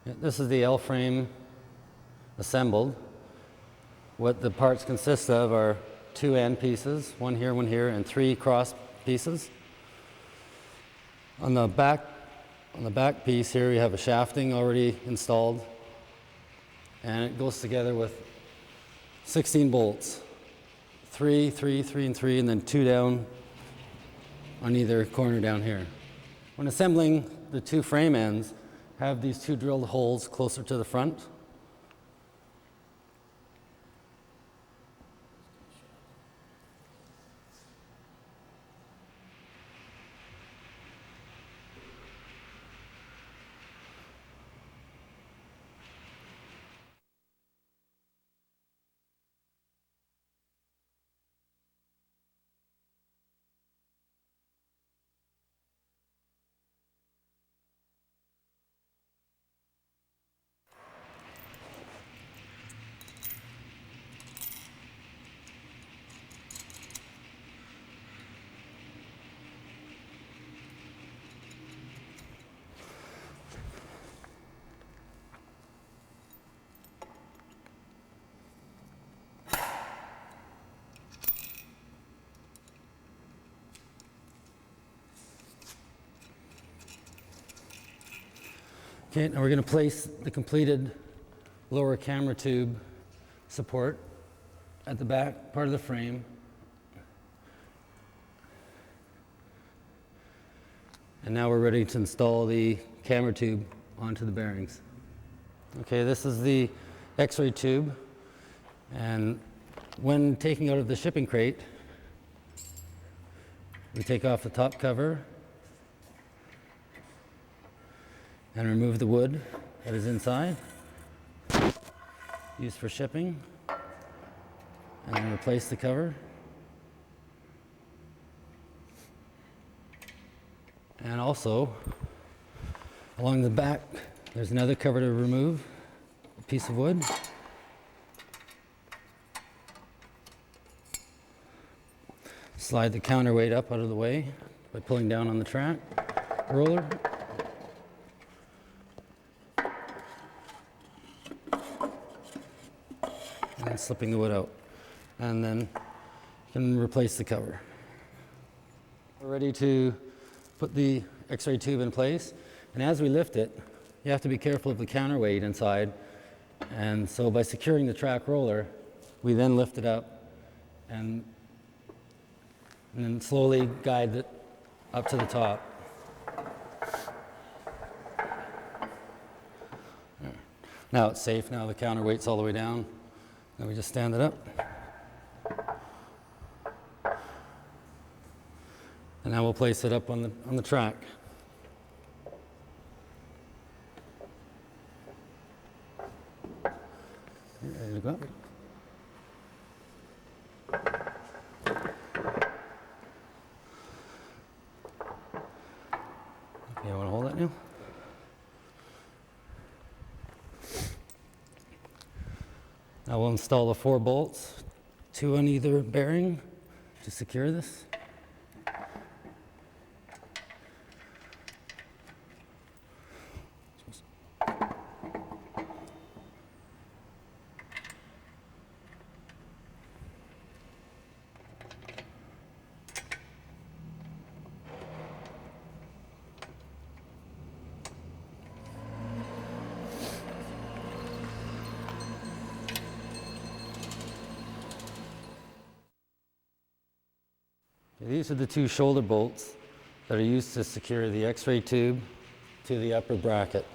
This is the L-frame assembled. What the parts consist of are two end pieces, one here, and three cross pieces. On the back piece here, we have a shafting already installed, and it goes together with 16 bolts, 3, 3, 3, and 3, and then 2 down on either corner down here. When assembling the two frame ends, have these two drilled holes closer to the front. Okay, now we're going to place the completed lower camera tube support at the back part of the frame. And now we're ready to install the camera tube onto the bearings. Okay, this is the X-ray tube, and when taking out of the shipping crate, we take off the top cover and remove the wood that is inside, used for shipping, and then replace the cover. And also, along the back, there's another cover to remove, a piece of wood. Slide the counterweight up out of the way by pulling down on the track roller. And slipping the wood out. And then you can replace the cover. We're ready to put the X-ray tube in place. And as we lift it, you have to be careful of the counterweight inside. And so by securing the track roller, we then lift it up and then slowly guide it up to the top. Now it's safe. Now the counterweight's all the way down. Then we just stand it up. And now we'll place it up on the track. Ready to go? Okay, you want to hold that now? Now we'll install the 4 bolts, 2 on either bearing to secure this. These are the 2 shoulder bolts that are used to secure the X-ray tube to the upper bracket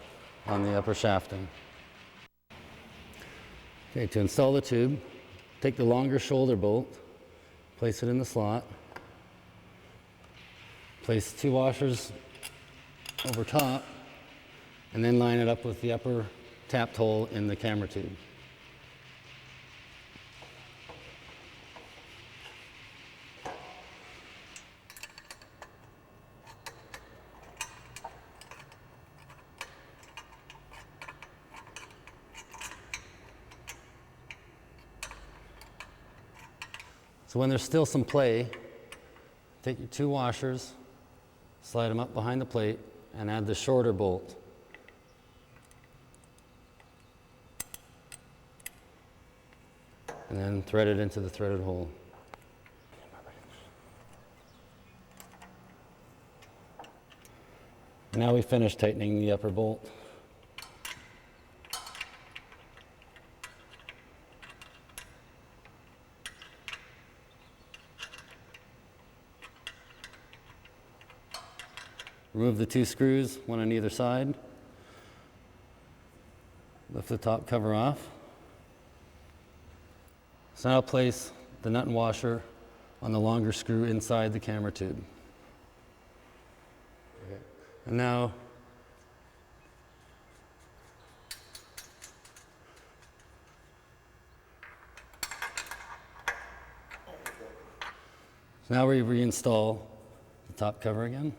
on the upper shafting. Okay, to install the tube, take the longer shoulder bolt, place it in the slot, place 2 washers over top, and then line it up with the upper tapped hole in the camera tube. So when there's still some play, take your 2 washers, slide them up behind the plate, and add the shorter bolt. and then thread it into the threaded hole. Now we finish tightening the upper bolt. Remove the 2 screws, one on either side. Lift the top cover off. So now place the nut and washer on the longer screw inside the camera tube. Okay. And now we reinstall the top cover again.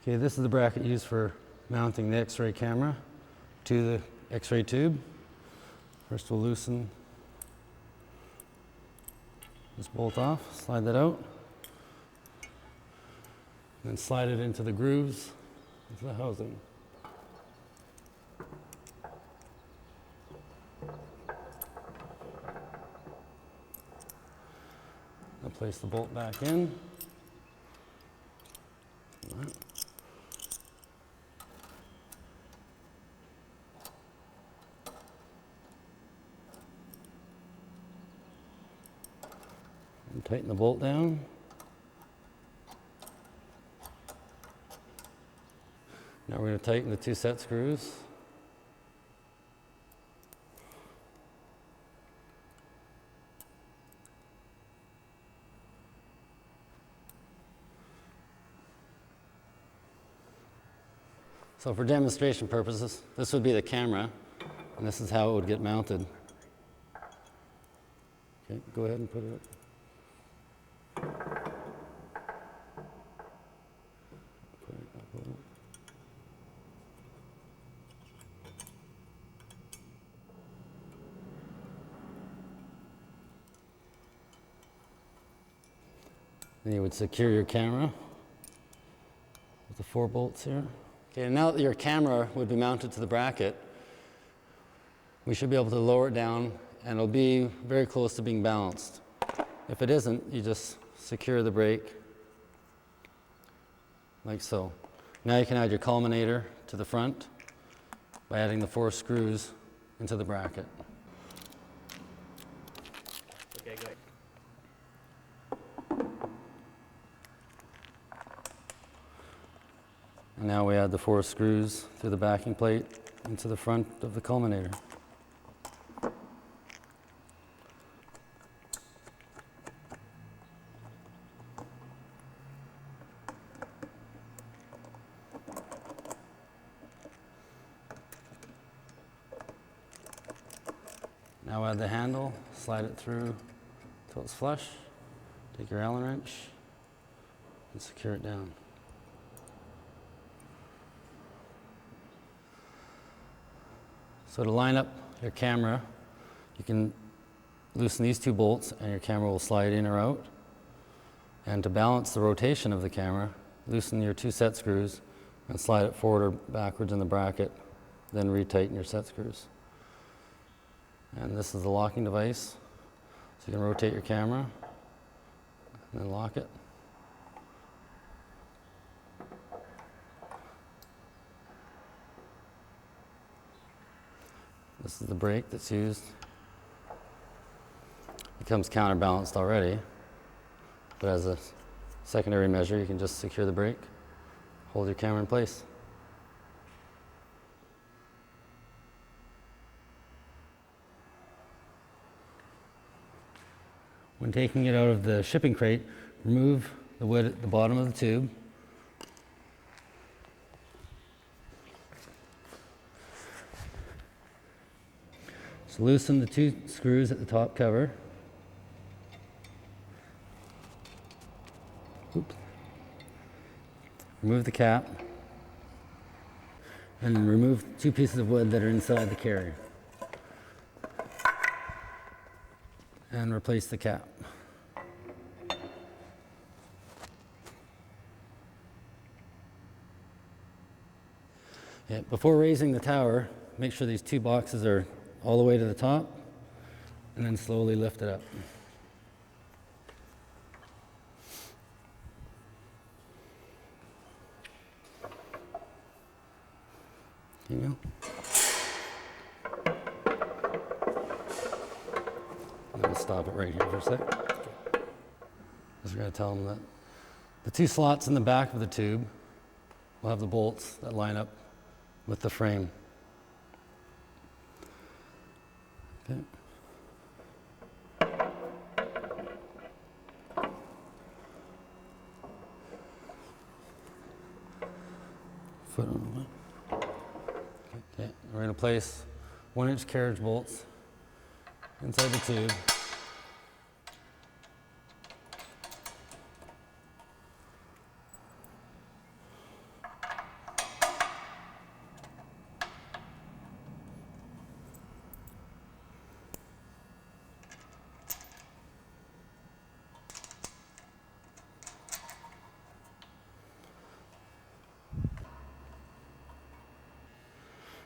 Okay, this is the bracket used for mounting the X-ray camera to the X-ray tube. First we'll loosen this bolt off, slide that out, and then slide it into the grooves into the housing. I'll place the bolt back in. And tighten the bolt down. Now we're going to tighten the 2 set screws. So for demonstration purposes, this would be the camera, and this is how it would get mounted. Okay, go ahead and put it up. Then you would secure your camera with the 4 bolts here. Okay, now that your camera would be mounted to the bracket, we should be able to lower it down and it'll be very close to being balanced. If it isn't, you just secure the brake like so. Now you can add your culminator to the front by adding the 4 screws into the bracket. Okay, good. And now we add the 4 screws through the backing plate into the front of the culminator. Now add the handle, slide it through until it's flush. Take your Allen wrench and secure it down. So to line up your camera, you can loosen these 2 bolts and your camera will slide in or out. And to balance the rotation of the camera, loosen your 2 set screws and slide it forward or backwards in the bracket, then retighten your set screws. And this is the locking device, so you can rotate your camera and then lock it. This is the brake that's used. It comes counterbalanced already, but as a secondary measure, you can just secure the brake, hold your camera in place. When taking it out of the shipping crate, remove the wood at the bottom of the tube. So loosen the 2 screws at the top cover. Oops. Remove the cap. And then remove 2 pieces of wood that are inside the carrier. And replace the cap. Yeah, before raising the tower, make sure these two boxes are all the way to the top, and then slowly lift it up. You know? I'm going to stop it right here for a sec. Because we're going to tell them that the two slots in the back of the tube will have the bolts that line up with the frame. Okay. Foot on the left. Okay, we're going to place 1-inch carriage bolts inside the tube.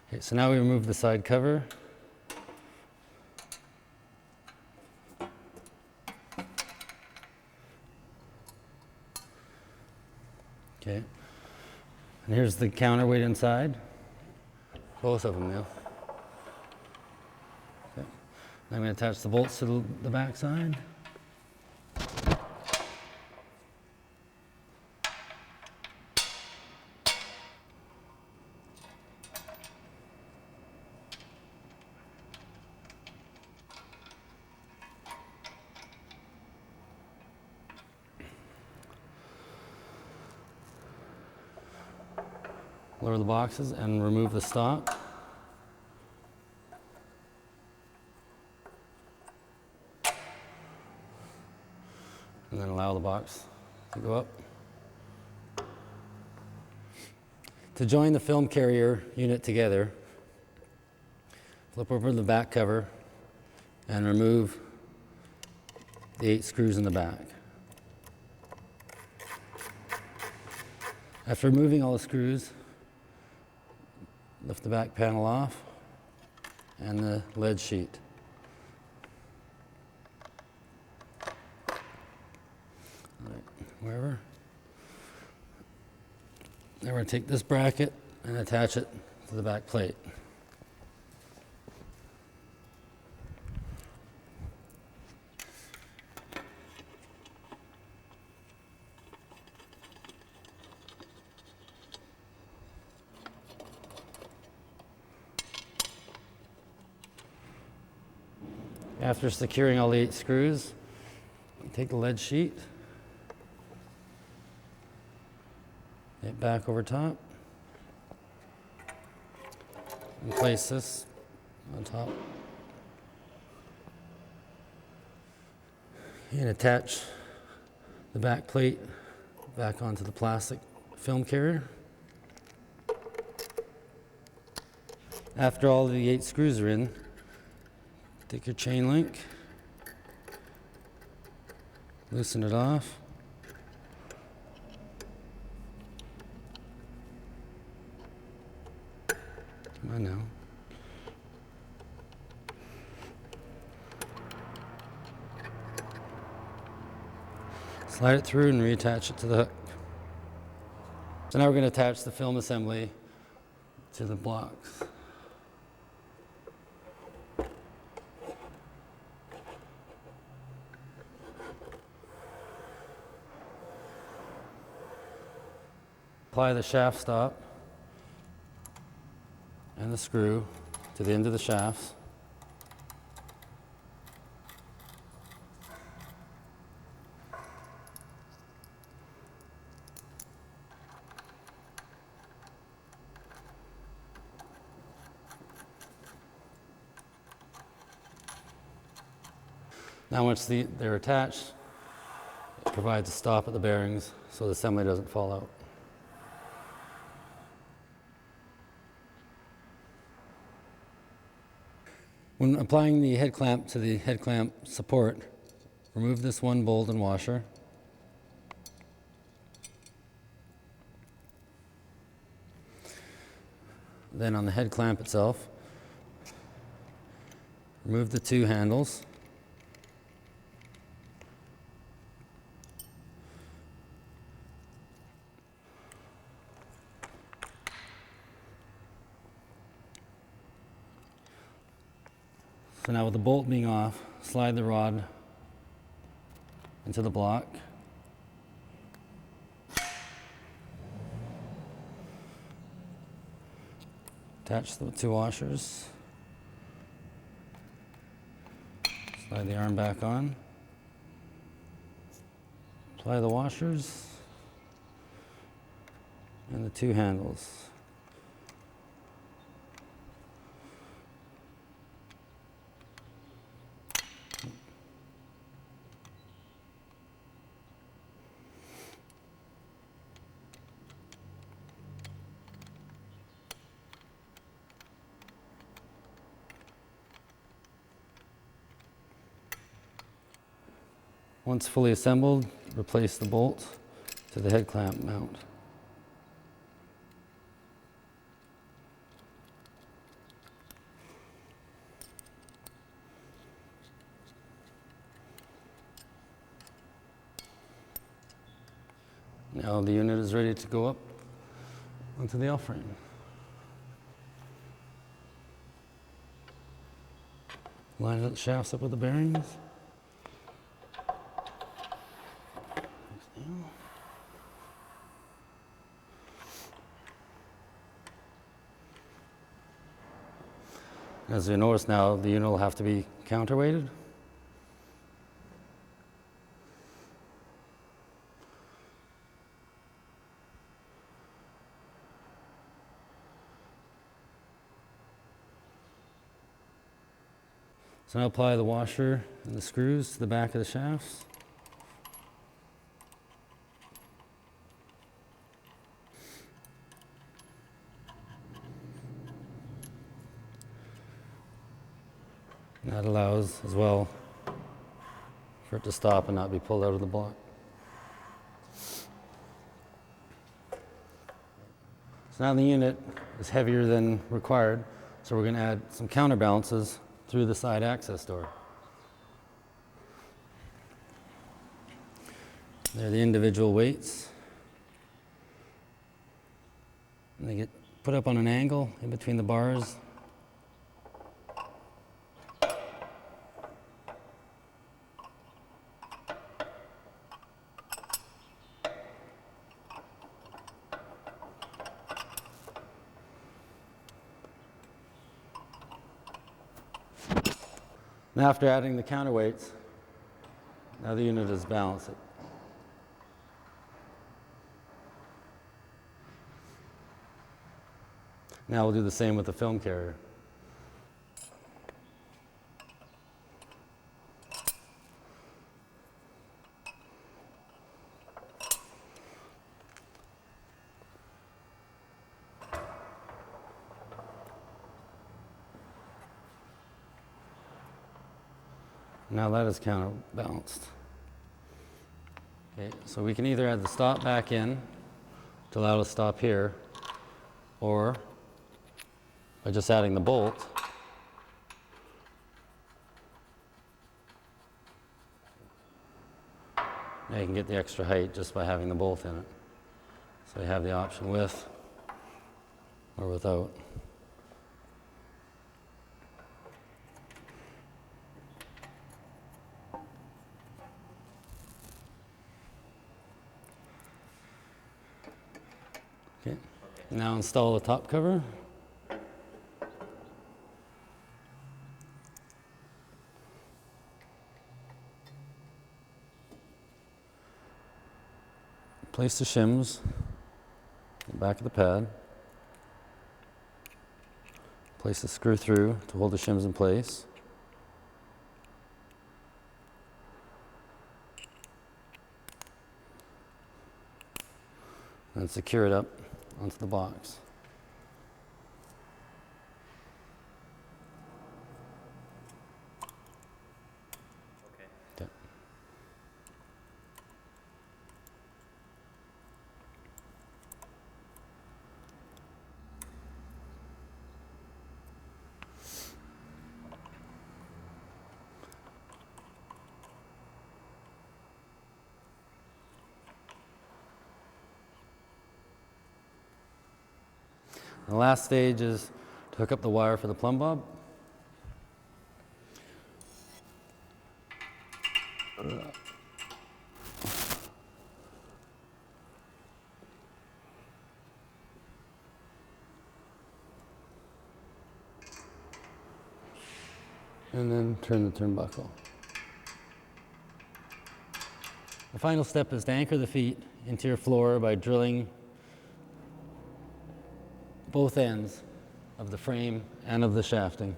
Okay, so now we remove the side cover. Okay, and here's the counterweight inside. Both of them now. Okay. Now I'm going to attach the bolts to the back side. Lower the boxes and remove the stop. And then allow the box to go up. To join the film carrier unit together, flip over the back cover and remove the 8 screws in the back. After removing all the screws, lift the back panel off and the lead sheet. All right, wherever. Now we're going to take this bracket and attach it to the back plate. After securing all the 8 screws, take the lead sheet, it back over top, and place this on top. And attach the back plate back onto the plastic film carrier. After all the 8 screws are in, take your chain link, loosen it off, come on now. Slide it through and reattach it to the hook. So now we're going to attach the film assembly to the blocks. Apply the shaft stop and the screw to the end of the shafts. Now once they're attached, it provides a stop at the bearings so the assembly doesn't fall out. When applying the head clamp to the head clamp support, remove this one bolt and washer. Then on the head clamp itself, remove the two handles. So now with the bolt being off, slide the rod into the block. Attach the two washers. Slide the arm back on. Apply the washers and the two handles. Once fully assembled, replace the bolt to the head clamp mount. Now the unit is ready to go up onto the L-frame. Line the shafts up with the bearings. As you notice now, the unit will have to be counterweighted. So now apply the washer and the screws to the back of the shafts. And that allows as well for it to stop and not be pulled out of the block. So now the unit is heavier than required, so we're going to add some counterbalances through the side access door. They're the individual weights. And they get put up on an angle in between the bars. And after adding the counterweights, now the unit is balanced. Now we'll do the same with the film carrier. Now that is counterbalanced. Okay, so we can either add the stop back in to allow it to stop here, or by just adding the bolt, now you can get the extra height just by having the bolt in it. So you have the option with or without. Okay. Now install the top cover. Place the shims in the back of the pad. Place the screw through to hold the shims in place. And secure it up onto the box. Okay. The last stage is to hook up the wire for the plumb bob. And then turn the turnbuckle. The final step is to anchor the feet into your floor by drilling both ends of the frame and of the shafting.